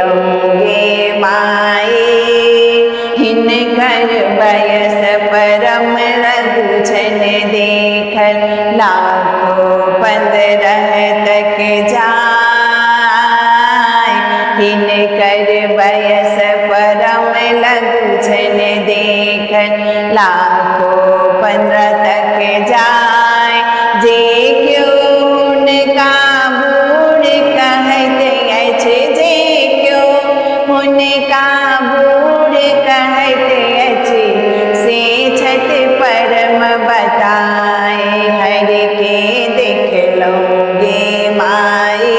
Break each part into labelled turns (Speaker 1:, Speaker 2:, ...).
Speaker 1: लौंगे माए। हिनकर बयस परम रघुछन देखल, लाखों 15 तक जाय। हिनकर बयस परम लघुछन देखल, लाखों 15 तक जाय। जे क्यों हुनका बूढ़ कहत अछि, जे क्यों हुनका बूढ़ कहत अछि, से छत परम बताए। हर के देख लौंगे माए,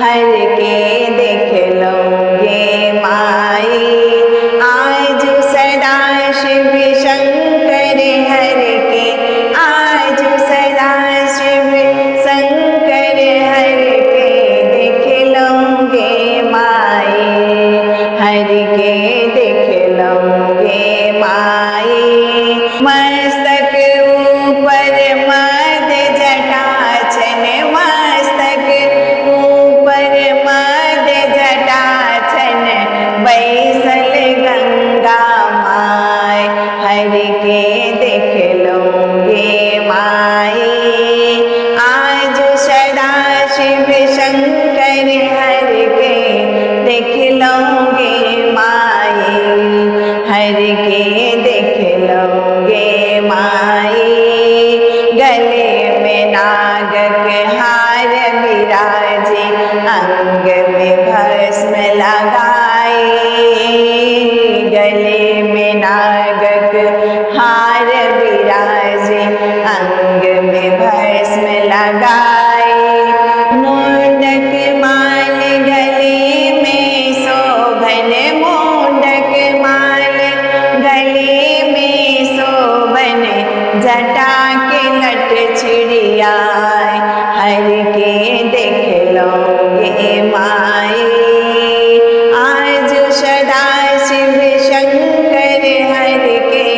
Speaker 1: हर के देख लौंगे माए। आज सदा शिव शंकर हर के, आज सदा शिव शंकर हर के देख लौंगे माए। हर के देख लौंगे माए। मस्तक ऊपर मद जटा छन, मस्तक ऊपर मद जटा छन, बैसल गंगा माय। हर के देख लौंगे माए। आज सदा शिव शंकर हर के देख लौंगे माए। हर के देख लौंगे माए। गले में नागक हार विराजे, अंग में भस्म लगाए। गले में नागक हार विराजे, अंग में भस्म लगाए। मुंडक माल गले में शोभन, मुंडक माल गले में शोभन, जटा के लट छिड़ियाए। हर के देख लौंगे माए। आज सदा शिव शंकर हर के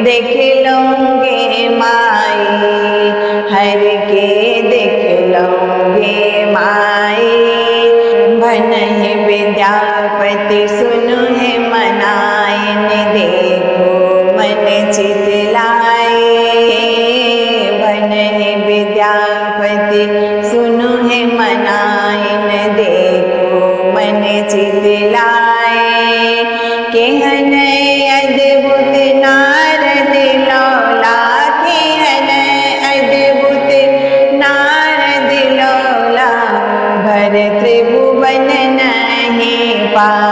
Speaker 1: देख लौंगे माए। हर के देख लौंगे माए। बनहि विद्यापति सुनु है मनायन, देखो मन चित लाए। बनहि विद्यापति सुनु है मनायन, देखो मन चित लाए। केहन अद्भुत नारद लौला, केहन अद्भुत नारद लौला, भर त्रिभुवन नहीं पाए।